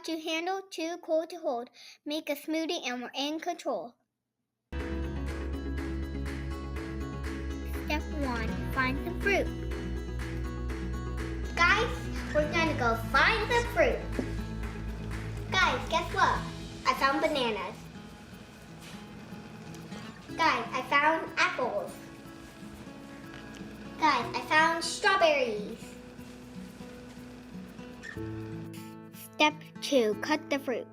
to handle, too cold to hold. Make a smoothie and we're in control. Step 1. Find the fruit. Guys, we're gonna go find the fruit. Guys, guess what? I found bananas. Guys, I found apples. Guys, I found strawberries. Step 2. Cut the fruit.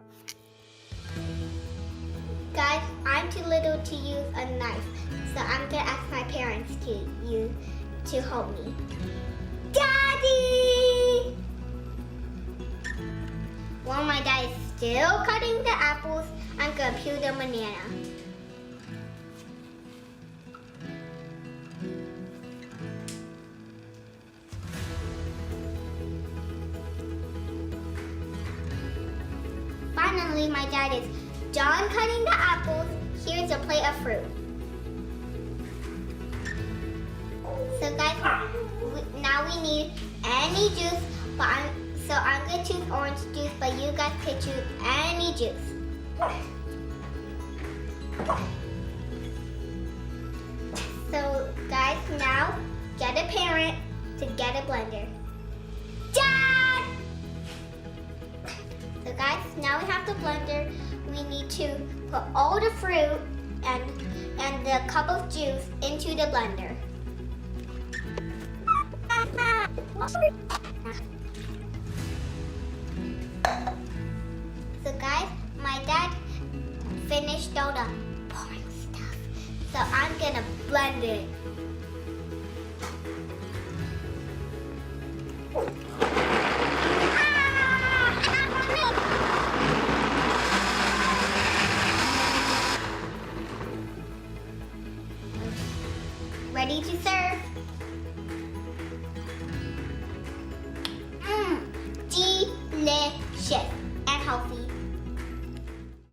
Guys, I'm too little to use a knife, so I'm gonna ask my parents to help me. Daddy! While my dad is still cutting the apples, I'm gonna peel the banana. Finally, my dad is done cutting the apples. Here's a plate of fruit. So guys, now we need any juice, so I'm going to choose orange juice, but you guys could choose any juice. So guys, now get a parent to get a blender. Dad! So guys, now we have the blender. We need to put all the fruit and the cup of juice into the blender. So guys, my dad finished all the boring stuff. So I'm gonna blend it. Ready to serve. Delicious and healthy.